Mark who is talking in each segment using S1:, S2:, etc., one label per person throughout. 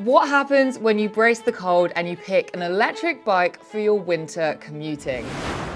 S1: What happens when you brace the cold and you pick an electric bike for your winter commuting?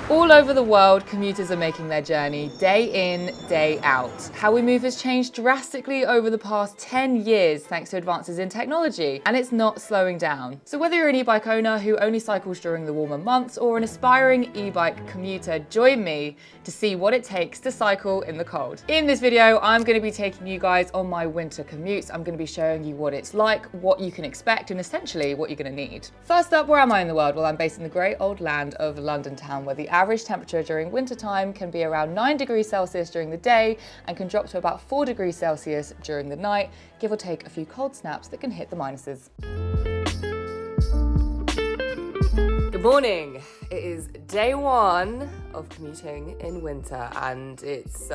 S1: All over the world, commuters are making their journey day in, day out. How we move has changed drastically over the past 10 years thanks to advances in technology, and it's not slowing down. So whether you're an e-bike owner who only cycles during the warmer months or an aspiring e-bike commuter, join me to see what it takes to cycle in the cold. In this video, I'm going to be taking you guys on my winter commutes. I'm going to be showing you what it's like, what you can expect, and essentially what you're going to need. First up, where am I in the world? Well, I'm based in the great old land of London town, where the average temperature during winter time can be around 9 degrees Celsius during the day and can drop to about 4 degrees Celsius during the night, give or take a few cold snaps that can hit the minuses. Good morning. It is day one of commuting in winter and it's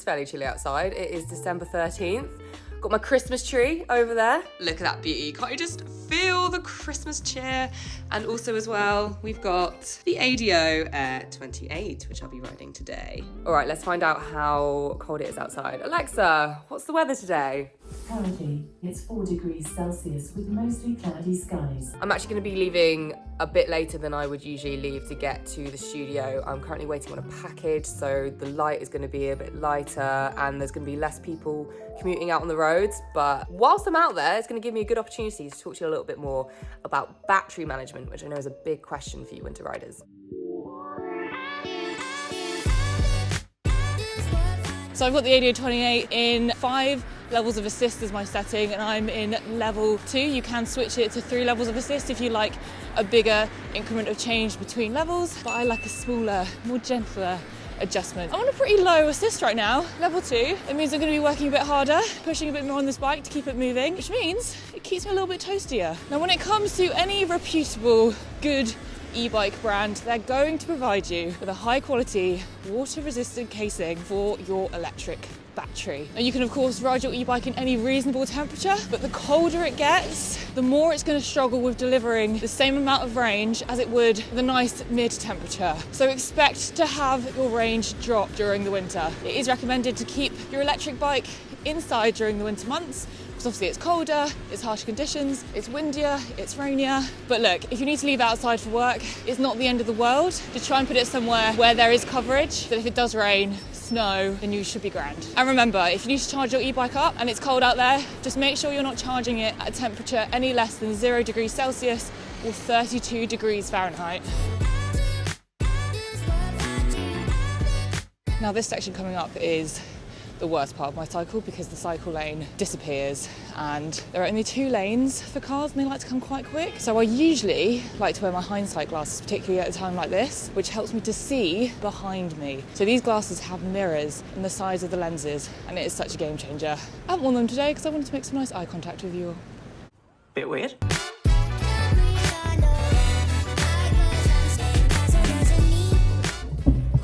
S1: fairly chilly outside. It is December 13th. Got my Christmas tree over there. Look at that beauty. Can't you just feel the Christmas cheer? And also as well, we've got the ADO Air 28, which I'll be riding today. All right, let's find out how cold it is outside. Alexa, what's the weather today?
S2: Currently, it's 4 degrees Celsius with mostly cloudy skies.
S1: I'm actually going to be leaving a bit later than I would usually leave to get to the studio. I'm currently waiting on a package, so the light is going to be a bit lighter and there's going to be less people commuting out on the roads. But whilst I'm out there, it's going to give me a good opportunity to talk to you a little bit more about battery management, which I know is a big question for you winter riders.
S3: So I've got the ADO 28 in 5 levels of assist as my setting, and I'm in level 2. You can switch it to 3 levels of assist if you like a bigger increment of change between levels, but I like a smaller, more gentler adjustment. I'm on a pretty low assist right now, level 2. It means I'm going to be working a bit harder, pushing a bit more on this bike to keep it moving, which means it keeps me a little bit toastier. Now when it comes to any reputable, good e-bike brand, they're going to provide you with a high quality, water-resistant casing for your electric battery. Now you can of course ride your e-bike in any reasonable temperature, but the colder it gets, the more it's going to struggle with delivering the same amount of range as it would the nice mid-temperature. So expect to have your range drop during the winter. It is recommended to keep your electric bike inside during the winter months, because obviously it's colder, it's harsher conditions, it's windier, it's rainier. But look, if you need to leave outside for work, it's not the end of the world. Just try and put it somewhere where there is coverage, that if it does rain, snow, then you should be grand. And remember, if you need to charge your e-bike up and it's cold out there, just make sure you're not charging it at a temperature any less than 0 degrees Celsius or 32 degrees Fahrenheit. Now this section coming up is the worst part of my cycle because the cycle lane disappears and there are only 2 lanes for cars and they like to come quite quick. So I usually like to wear my Hindsight Glasses, particularly at a time like this, which helps me to see behind me. So these glasses have mirrors in the size of the lenses and it is such a game changer. I haven't worn them today because I wanted to make some nice eye contact with you all.
S4: Bit weird.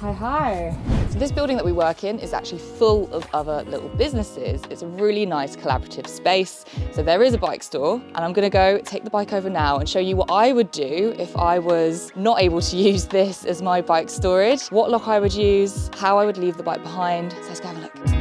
S1: Hi. So this building that we work in is actually full of other little businesses. It's a really nice collaborative space. So there is a bike store and I'm gonna go take the bike over now and show you what I would do if I was not able to use this as my bike storage, what lock I would use, how I would leave the bike behind. So let's go have a look.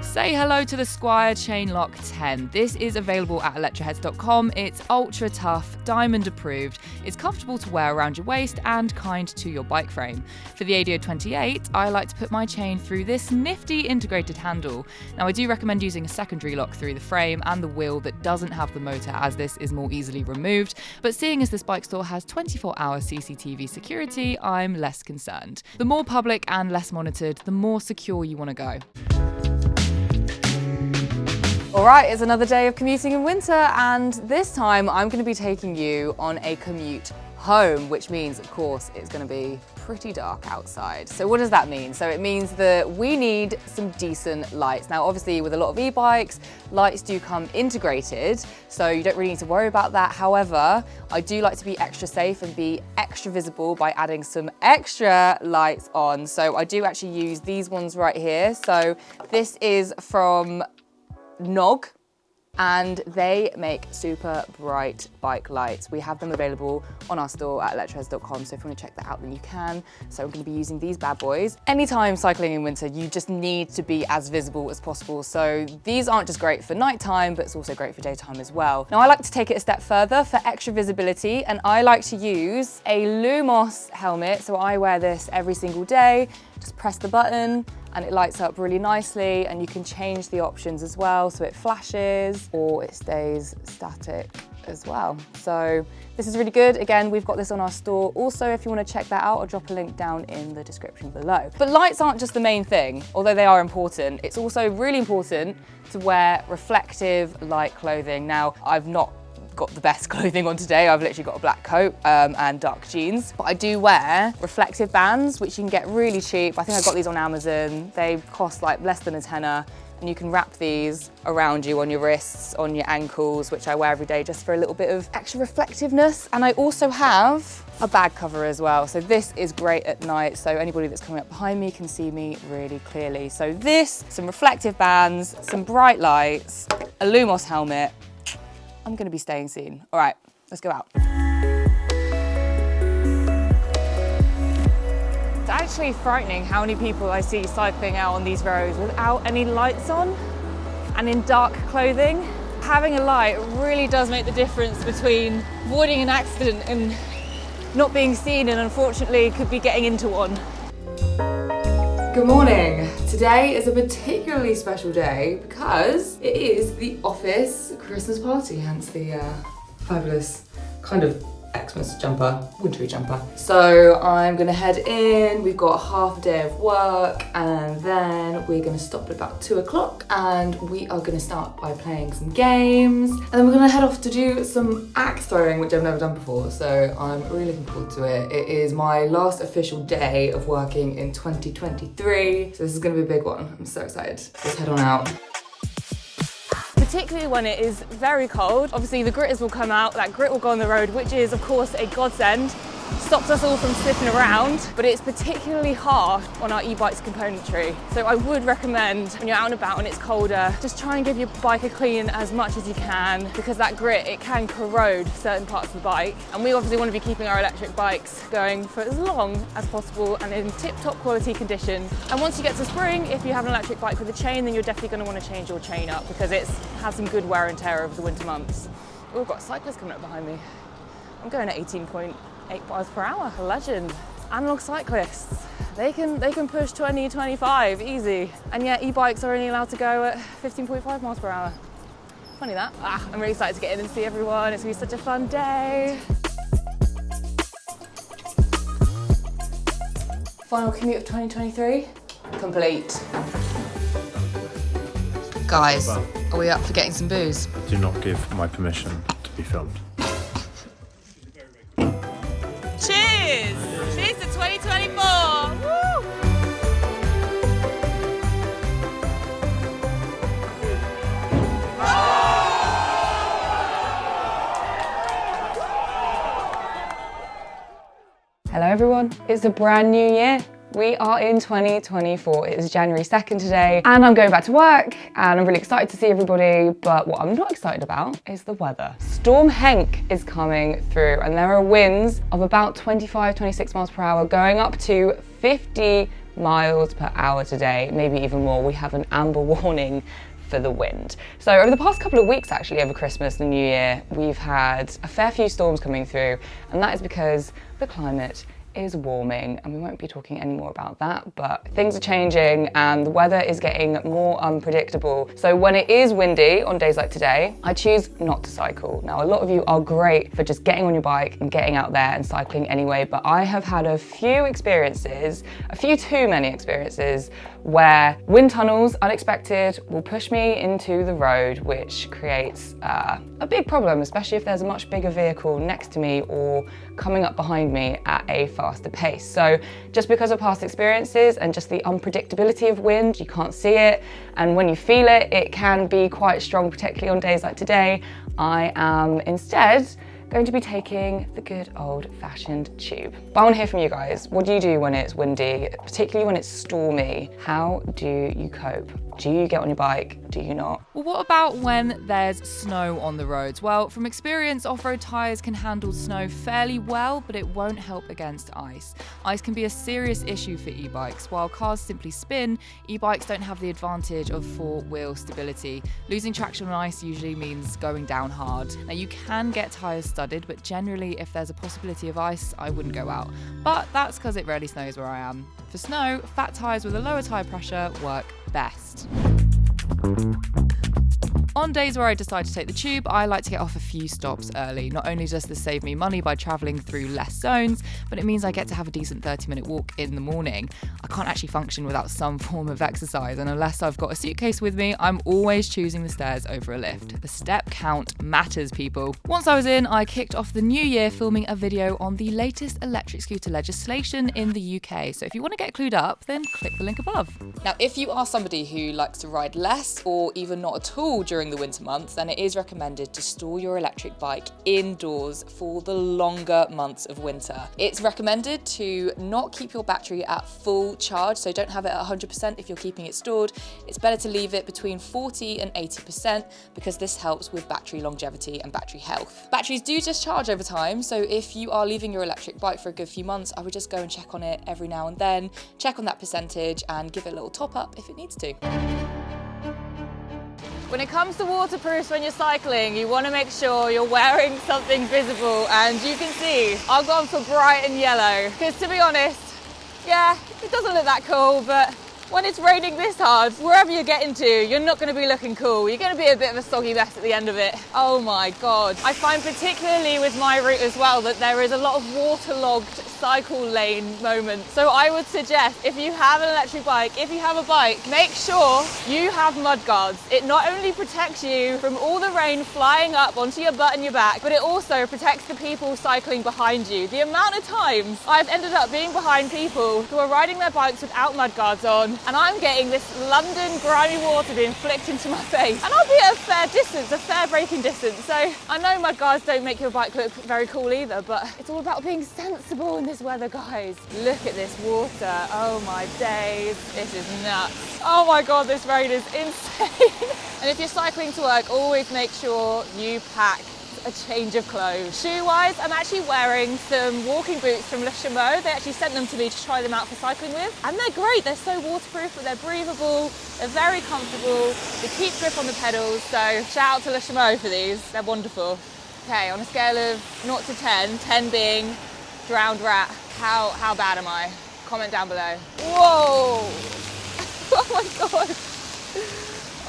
S1: Say hello to the Squire Chain Lock 10. This is available at electroheads.com. It's ultra tough, diamond approved. It's comfortable to wear around your waist and kind to your bike frame. For the ADO 28, I like to put my chain through this nifty integrated handle. Now I do recommend using a secondary lock through the frame and the wheel that doesn't have the motor, as this is more easily removed. But seeing as this bike store has 24-hour CCTV security, I'm less concerned. The more public and less monitored, the more secure you want to go. All right, it's another day of commuting in winter, and this time I'm going to be taking you on a commute home, which means, of course, it's going to be pretty dark outside. So what does that mean? So it means that we need some decent lights. Now, obviously, with a lot of e-bikes, lights do come integrated, so you don't really need to worry about that. However, I do like to be extra safe and be extra visible by adding some extra lights on. So I do actually use these ones right here. So this is from Knog, and they make super bright bike lights. We have them available on our store at electroheads.com, so if you want to check that out, then you can. So I'm going to be using these bad boys. Anytime cycling in winter, you just need to be as visible as possible. So these aren't just great for nighttime, but it's also great for daytime as well. Now I like to take it a step further for extra visibility, and I like to use a Lumos helmet. So I wear this every single day. Just press the button and it lights up really nicely, and you can change the options as well, so it flashes or it stays static as well. So this is really good. Again, we've got this on our store. Also, if you want to check that out, I'll drop a link down in the description below. But lights aren't just the main thing, although they are important. It's also really important to wear reflective light clothing. Now, I've not got the best clothing on today. I've literally got a black coat and dark jeans, but I do wear reflective bands, which you can get really cheap. I think I got these on Amazon. They cost like less than a tenner, and you can wrap these around you on your wrists, on your ankles, which I wear every day just for a little bit of extra reflectiveness. And I also have a bag cover as well. So this is great at night, so anybody that's coming up behind me can see me really clearly. So this, some reflective bands, some bright lights, a Lumos helmet. I'm gonna be staying seen. All right, let's go out. It's actually frightening how many people I see cycling out on these roads without any lights on and in dark clothing. Having a light really does make the difference between avoiding an accident and not being seen, and unfortunately could be getting into one. Good morning. Today is a particularly special day because it is the office Christmas party, hence the fabulous kind of Xmas jumper, wintry jumper. So I'm gonna head in, we've got half a day of work, and then we're gonna stop at about 2 o'clock, and we are gonna start by playing some games, and then we're gonna head off to do some axe throwing, which I've never done before, so I'm really looking forward to it. It is my last official day of working in 2023, so this is gonna be a big one. I'm so excited. Let's head on out. Particularly when it is very cold. Obviously the gritters will come out, that grit will go on the road, which is of course a godsend. Stops us all from slipping around, but it's particularly hard on our e-bike's componentry. So I would recommend when you're out and about and it's colder, just try and give your bike a clean as much as you can, because that grit, it can corrode certain parts of the bike. And we obviously want to be keeping our electric bikes going for as long as possible and in tip-top quality condition. And once you get to spring, if you have an electric bike with a chain, then you're definitely going to want to change your chain up, because it's had some good wear and tear over the winter months. Oh, we've got a cyclist coming up behind me. I'm going at 18.8 miles per hour, a legend. Analog cyclists, they can push 20, 25, easy. And yet e-bikes are only allowed to go at 15.5 miles per hour. Funny that. I'm really excited to get in and see everyone. It's gonna be such a fun day. Final commute of 2023, complete. Guys, are we up for getting some booze?
S4: Do not give my permission to be filmed.
S3: Cheers! Cheers to 2024! Woo!
S1: Hello everyone, it's a brand new year. We are in 2024. It is January 2nd today, and I'm going back to work, and I'm really excited to see everybody, but what I'm not excited about is the weather. Storm HENK is coming through, and there are winds of about 25, 26 miles per hour, going up to 50 miles per hour today, maybe even more. We have an amber warning for the wind. So over the past couple of weeks, actually, over Christmas and New Year, we've had a fair few storms coming through, and that is because the climate is warming, and we won't be talking any more about that, but things are changing and the weather is getting more unpredictable. So when it is windy on days like today, I choose not to cycle. Now, a lot of you are great for just getting on your bike and getting out there and cycling anyway, but I have had a few experiences, a few too many experiences, where wind tunnels, unexpected, will push me into the road, which creates a big problem, especially if there's a much bigger vehicle next to me or coming up behind me at a faster pace. So just because of past experiences and just the unpredictability of wind, you can't see it, and when you feel it, it can be quite strong, particularly on days like today. I am instead going to be taking the good old-fashioned tube. But I want to hear from you guys. What do you do when it's windy, particularly when it's stormy? How do you cope? Do you get on your bike? Do you not? Well, what about when there's snow on the roads? Well, from experience, off-road tyres can handle snow fairly well, but it won't help against ice. Ice can be a serious issue for e-bikes. While cars simply spin, e-bikes don't have the advantage of four-wheel stability. Losing traction on ice usually means going down hard. Now, you can get tyres studded, but generally, if there's a possibility of ice, I wouldn't go out. But that's because it rarely snows where I am. For snow, fat tyres with a lower tyre pressure work best. On days where I decide to take the tube, I like to get off a few stops early. Not only does this save me money by travelling through less zones, but it means I get to have a decent 30-minute walk in the morning. I can't actually function without some form of exercise, and unless I've got a suitcase with me, I'm always choosing the stairs over a lift. The step count matters, people. Once I was in, I kicked off the new year filming a video on the latest electric scooter legislation in the UK. So if you want to get clued up, then click the link above. Now, if you are somebody who likes to ride less or even not at all during the winter months, then it is recommended to store your electric bike indoors for the longer months of winter. It's recommended to not keep your battery at full charge, so don't have it at 100% if you're keeping it stored. It's better to leave it between 40 and 80% because this helps with battery longevity and battery health. Batteries do discharge over time, so if you are leaving your electric bike for a good few months, I would just go and check on it every now and then, check on that percentage and give it a little top up if it needs to.
S3: When it comes to waterproofs when you're cycling, you want to make sure you're wearing something visible, and you can see I've gone for bright and yellow because, to be honest, yeah, it doesn't look that cool, but when it's raining this hard, wherever you're getting to, you're not going to be looking cool. You're going to be a bit of a soggy mess at the end of it. Oh my God. I find particularly with my route as well that there is a lot of waterlogged cycle lane moments. So I would suggest if you have an electric bike, if you have a bike, make sure you have mud guards. It not only protects you from all the rain flying up onto your butt and your back, but it also protects the people cycling behind you. The amount of times I've ended up being behind people who are riding their bikes without mud guards on, and I'm getting this London grimy water being flicked into my face. And I'll be at a fair distance, a fair braking distance. So I know mud guards don't make your bike look very cool either, but it's all about being sensible in this weather, guys. Look at this water. Oh my days. This is nuts. Oh my God, this rain is insane. And if you're cycling to work, always make sure you pack a change of clothes. Shoe-wise, I'm actually wearing some walking boots from Chameau. They actually sent them to me to try them out for cycling with, and they're great. They're so waterproof, but they're breathable, they're very comfortable, they keep grip on the pedals, so shout out to Chameau for these. They're wonderful. Okay, on a scale of 0 to 10, 10 being drowned rat, how bad am I? Comment down below. Whoa! Oh my God.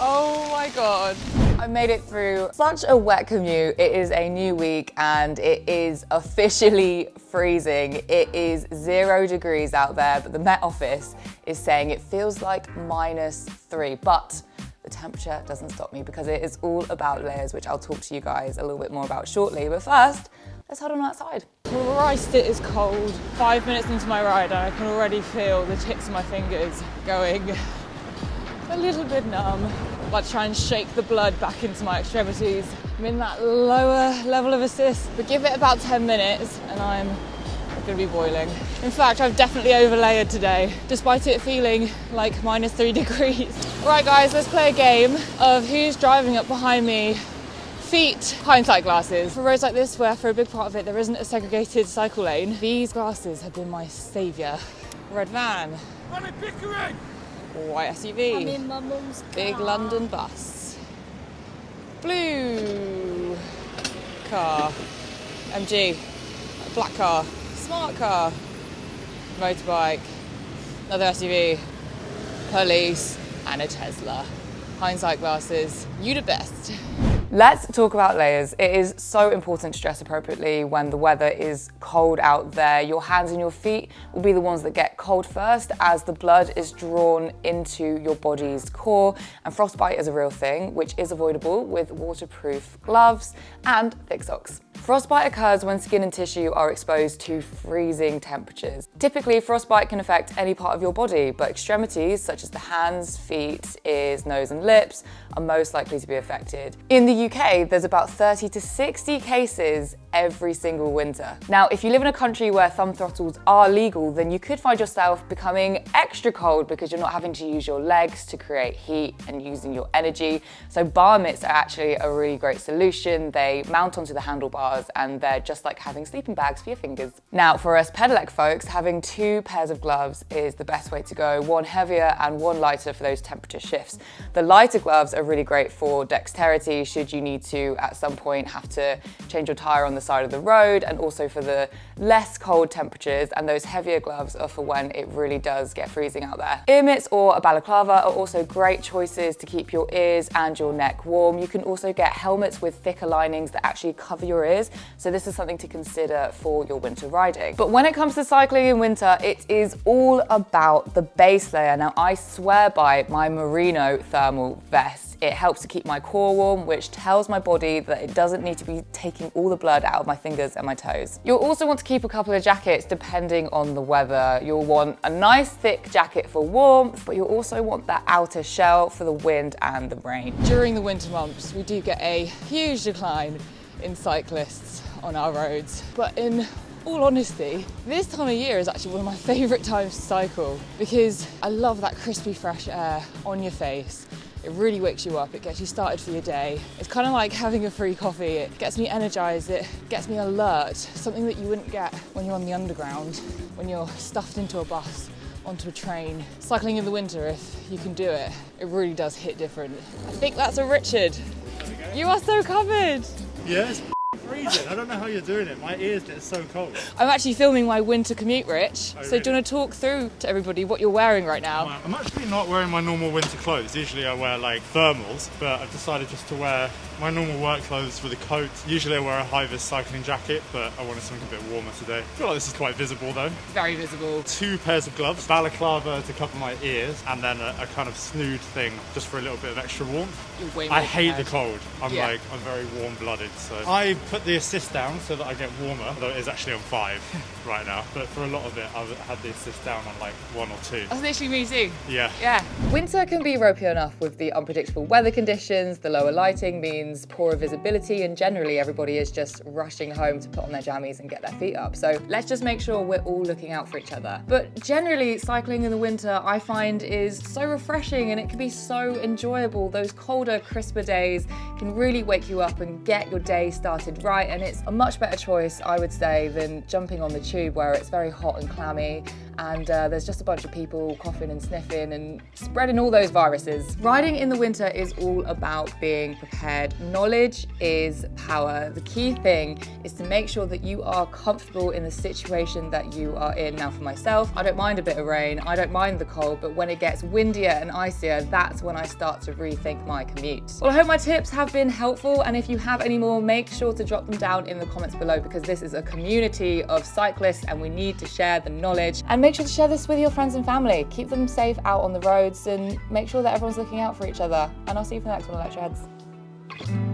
S3: Oh my God.
S1: I made it through such a wet commute. It is a new week and it is officially freezing. It is 0 degrees out there, but the Met Office is saying it feels like -3, but the temperature doesn't stop me because it is all about layers, which I'll talk to you guys a little bit more about shortly. But first, let's head on outside.
S3: Christ, it is cold. 5 minutes into my ride and I can already feel the tips of my fingers going a little bit numb. I'm about to try and shake the blood back into my extremities. I'm in that lower level of assist, but give it about 10 minutes and I'm going to be boiling. In fact, I've definitely overlayered today, despite it feeling like -3 degrees. Right guys, let's play a game of who's driving up behind me. Feet, hindsight glasses. For roads like this, where for a big part of it there isn't a segregated cycle lane, these glasses have been my saviour. Red van. White SUV.
S5: I'm in my mum's car.
S3: Big London bus. Blue car. MG. Black car. Smart car. Motorbike. Another SUV. Police. And a Tesla. Hindsight glasses. You the best.
S1: Let's talk about layers. It is so important to dress appropriately when the weather is cold out there. Your hands and your feet will be the ones that get cold first as the blood is drawn into your body's core, and frostbite is a real thing, which is avoidable with waterproof gloves and thick socks. Frostbite occurs when skin and tissue are exposed to freezing temperatures. Typically, frostbite can affect any part of your body, but extremities such as the hands, feet, ears, nose and lips are most likely to be affected. In the UK, there's about 30 to 60 cases every single winter. Now, if you live in a country where thumb throttles are legal, then you could find yourself becoming extra cold because you're not having to use your legs to create heat and using your energy. So bar mitts are actually a really great solution. They mount onto the handlebars and they're just like having sleeping bags for your fingers. Now, for us pedelec folks, having 2 pairs of gloves is the best way to go. One heavier and one lighter for those temperature shifts. The lighter gloves are really great for dexterity should you need to at some point have to change your tire on the side of the road, and also for the less cold temperatures, and those heavier gloves are for when it really does get freezing out there. Ear mitts or a balaclava are also great choices to keep your ears and your neck warm. You can also get helmets with thicker linings that actually cover your ears, so this is something to consider for your winter riding. But when it comes to cycling in winter, it is all about the base layer. Now, I swear by my merino thermal vest. It helps to keep my core warm, which tells my body that it doesn't need to be taking all the blood out of my fingers and my toes. You'll also want to keep a couple of jackets depending on the weather. You'll want a nice thick jacket for warmth, but you'll also want that outer shell for the wind and the rain.
S3: During the winter months, we do get a huge decline in cyclists on our roads, but in all honesty, this time of year is actually one of my favourite times to cycle because I love that crispy fresh air on your face. It really wakes you up, it gets you started for your day. It's kind of like having a free coffee. It gets me energised, it gets me alert, something that you wouldn't get when you're on the underground, when you're stuffed into a bus, onto a train. Cycling in the winter, if you can do it, it really does hit different. I think that's a Richard. You are so covered.
S4: Yeah, it's freezing. I don't know how you're doing it. My ears get so cold.
S3: I'm actually filming my winter commute, Rich.
S4: Oh,
S3: so
S4: really?
S3: do you want to talk through to everybody what you're wearing right now?
S4: I'm actually not wearing my normal winter clothes. Usually I wear like thermals, but I've decided just to wear my normal work clothes with a coat. Usually I wear a high-vis cycling jacket, but I wanted something a bit warmer today. I feel like this is quite visible though.
S3: Very visible.
S4: 2 pairs of gloves, balaclava to cover my ears, and then a kind of snood thing just for a little bit of extra warmth.
S3: You're way more
S4: I hate the
S3: prepared.
S4: cold. I'm
S3: Yeah.
S4: very warm-blooded, so I put the assist down so that I get warmer, although it is actually on 5 right now. But for a lot of it, I've had the assist down on like 1 or 2.
S3: That's literally me too.
S4: Yeah.
S3: Yeah.
S1: Winter can be ropey enough with the unpredictable weather conditions. The lower lighting means poorer visibility, and generally everybody is just rushing home to put on their jammies and get their feet up. So let's just make sure we're all looking out for each other. But generally, cycling in the winter I find is so refreshing, and it can be so enjoyable. Those colder, crisper days can really wake you up and get your day started right, and it's a much better choice, I would say, than jumping on the tube where it's very hot and clammy and there's just a bunch of people coughing and sniffing and spreading all those viruses. Riding in the winter is all about being prepared. Knowledge is power. The key thing is to make sure that you are comfortable in the situation that you are in. Now for myself, I don't mind a bit of rain, I don't mind the cold, but when it gets windier and icier, that's when I start to rethink my commute. Well, I hope my tips have been helpful, and if you have any more, make sure to drop them down in the comments below, because this is a community of cyclists and we need to share the knowledge. And make sure to share this with your friends and family. Keep them safe out on the roads and make sure that everyone's looking out for each other. And I'll see you for the next one, Electroheads.